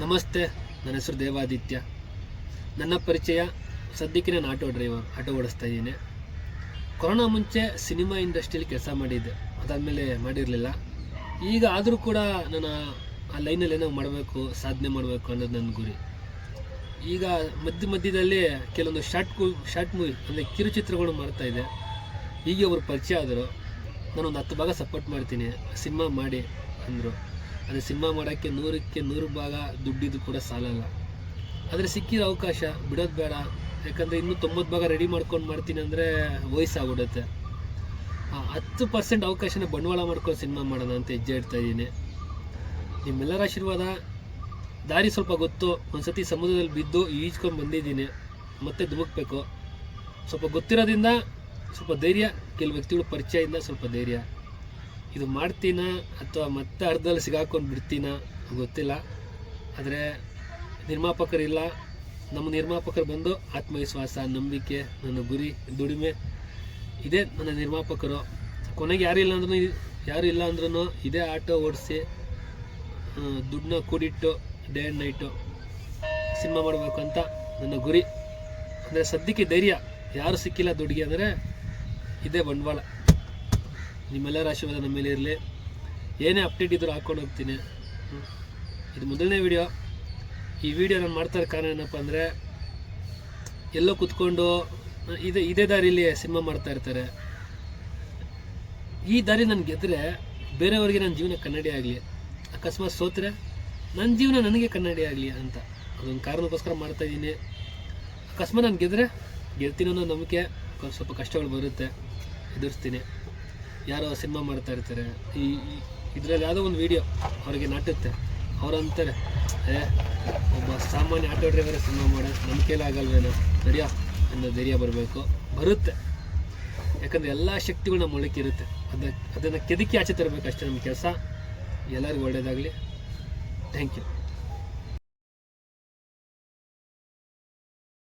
ನಮಸ್ತೆ, ನನ್ನ ಹೆಸರು ದೇವಾದಿತ್ಯ. ನನ್ನ ಪರಿಚಯ ಸದ್ಯಕ್ಕೆ ನಾನು ಆಟೋ ಓಡಿಸ್ತಾ ಇದ್ದೀನಿ. ಕೊರೋನಾ ಮುಂಚೆ ಸಿನಿಮಾ ಇಂಡಸ್ಟ್ರಿಯಲ್ಲಿ ಕೆಲಸ ಮಾಡಿದ್ದೆ, ಅದಾದಮೇಲೆ ಮಾಡಿರಲಿಲ್ಲ. ಈಗ ಆದರೂ ಕೂಡ ನಾನು ಆ ಲೈನಲ್ಲಿ ಏನೋ ಮಾಡಬೇಕು, ಸಾಧನೆ ಮಾಡಬೇಕು ಅನ್ನೋದು ನನ್ನ ಗುರಿ. ಈಗ ಮಧ್ಯದಲ್ಲಿ ಕೆಲವೊಂದು ಶಾರ್ಟ್ ಮೂವಿ ಅಂದರೆ ಕಿರುಚಿತ್ರಗಳು ಮಾಡ್ತಾಯಿದ್ದೆ. ಹೀಗೆ ಅವರು ಪರಿಚಯ ಆದರು. ನಾನೊಂದು 10 ಭಾಗ ಸಪೋರ್ಟ್ ಮಾಡ್ತೀನಿ, ಸಿನಿಮಾ ಮಾಡಿ ಅಂದರು. ಅದೇ ಸಿನಿಮಾ ಮಾಡೋಕ್ಕೆ 100ಕ್ಕೆ 100 ಭಾಗ ದುಡ್ಡಿದ್ದು ಕೂಡ ಸಾಲಲ್ಲ. ಆದರೆ ಸಿಕ್ಕಿರೋ ಅವಕಾಶ ಬಿಡೋದು ಬೇಡ, ಯಾಕಂದರೆ ಇನ್ನೂ 90 ಭಾಗ ರೆಡಿ ಮಾಡ್ಕೊಂಡು ಮಾಡ್ತೀನಿ ಅಂದರೆ ವಯಸ್ಸಾಗ್ಬಿಡುತ್ತೆ. 10% ಅವಕಾಶನ ಬಂಡವಾಳ ಮಾಡ್ಕೊಂಡು ಸಿನಿಮಾ ಮಾಡೋಣ ಅಂತ ಹೆಜ್ಜೆ ಇಡ್ತಾ ಇದ್ದೀನಿ. ನಿಮ್ಮೆಲ್ಲರ ಆಶೀರ್ವಾದ. ದಾರಿ ಸ್ವಲ್ಪ ಗೊತ್ತು, ಒಂದು ಸತಿ ಸಮುದ್ರದಲ್ಲಿ ಬಿದ್ದು ಈಜ್ಕೊಂಡು ಬಂದಿದ್ದೀನಿ, ಮತ್ತೆ ಧುಮುಕ್ಬೇಕು. ಸ್ವಲ್ಪ ಗೊತ್ತಿರೋದ್ರಿಂದ ಸ್ವಲ್ಪ ಧೈರ್ಯ, ಕೆಲವು ವ್ಯಕ್ತಿಗಳು ಪರಿಚಯದಿಂದ ಸ್ವಲ್ಪ ಧೈರ್ಯ. ಇದು ಮಾಡ್ತೀನ ಅಥವಾ ಮತ್ತೆ ಅರ್ಧದಲ್ಲಿ ಸಿಗಾಕೊಂಡು ಬಿಡ್ತೀನ ಗೊತ್ತಿಲ್ಲ. ಆದರೆ ನಿರ್ಮಾಪಕರಿಲ್ಲ, ನಮ್ಮ ನಿರ್ಮಾಪಕರು ಬಂದು ಆತ್ಮವಿಶ್ವಾಸ, ನಂಬಿಕೆ, ನನ್ನ ಗುರಿ, ದುಡಿಮೆ ಇದೇ ನನ್ನ ನಿರ್ಮಾಪಕರು. ಕೊನೆಗೆ ಯಾರು ಇಲ್ಲ ಅಂದ್ರೂ ಇದೇ ಆಟೋ ಓಡಿಸಿ ದುಡ್ಡನ್ನ ಕೂಡಿಟ್ಟು ಡೇ ಆ್ಯಂಡ್ ನೈಟು ಸಿನಿಮಾ ಮಾಡಬೇಕು ಅಂತ ನನ್ನ ಗುರಿ. ಅಂದರೆ ಸದ್ಯಕ್ಕೆ ಧೈರ್ಯ, ಯಾರು ಸಿಕ್ಕಿಲ್ಲ ದುಡ್ಡಿಗೆ ಅಂದರೆ ಇದೇ ಬಂಡವಾಳ. ನಿಮ್ಮೆಲ್ಲರ ಆಶೀರ್ವಾದ ನಮ್ಮ ಮೇಲೆ ಇರಲಿ. ಏನೇ ಅಪ್ಡೇಟ್ ಇದ್ದರೂ ಹಾಕ್ಕೊಂಡು ಹೋಗ್ತೀನಿ. ಇದು ಮೊದಲನೇ ವಿಡಿಯೋ. ಈ ವಿಡಿಯೋ ನಾನು ಮಾಡ್ತಾರ ಕಾರಣ ಏನಪ್ಪ ಅಂದರೆ, ಎಲ್ಲೋ ಕೂತ್ಕೊಂಡು ಇದೇ ದಾರಿಯಲ್ಲಿ ಸಿನಿಮಾ ಮಾಡ್ತಾ ಇರ್ತಾರೆ. ಈ ದಾರಿ ನಾನು ಗೆದ್ದರೆ ಬೇರೆಯವ್ರಿಗೆ ನನ್ನ ಜೀವನ ಕನ್ನಡಿ ಆಗಲಿ, ಅಕಸ್ಮಾತ್ ಸೋತ್ರೆ ನನ್ನ ಜೀವನ ನನಗೆ ಕನ್ನಡಿ ಆಗಲಿ ಅಂತ ಅದೊಂದು ಕಾರಣಕ್ಕೋಸ್ಕರ ಮಾಡ್ತಾಯಿದ್ದೀನಿ. ಅಕಸ್ಮಾತ್ ನಾನು ಗೆಲ್ತೀನಿ ಅನ್ನೋ ನಂಬಿಕೆ. ಸ್ವಲ್ಪ ಕಷ್ಟಗಳು ಬರುತ್ತೆ, ಎದುರಿಸ್ತೀನಿ. ಯಾರೋ ಸಿನಿಮಾ ಮಾಡ್ತಾ ಇರ್ತಾರೆ, ಇದರಲ್ಲಿ ಯಾವುದೋ ಒಂದು ವೀಡಿಯೋ ಅವ್ರಿಗೆ ನಾಟುತ್ತೆ. ಅವ್ರು ಅಂತಾರೆ, ಒಬ್ಬ ಸಾಮಾನ್ಯ ಆಟೋ ಡ್ರೈವರೇ ಸಿನಿಮಾ ಮಾಡೋ ನಮ್ಮ ಕೈಲಿ ಆಗಲ್ವೇನೋ, ನಡೆಯೋ ಅನ್ನೋ ಧೈರ್ಯ ಬರುತ್ತೆ. ಯಾಕಂದರೆ ಎಲ್ಲ ಶಕ್ತಿಗಳು ನಮ್ಮ ಒಳಕ್ಕೆ ಇರುತ್ತೆ. ಅದನ್ನು ಕೆದಕಿ ಆಚೆ ತರಬೇಕಷ್ಟೇ ನಮ್ಮ ಕೆಲಸ. ಎಲ್ಲರಿಗೂ ಒಳ್ಳೆಯದಾಗಲಿ. Thank you.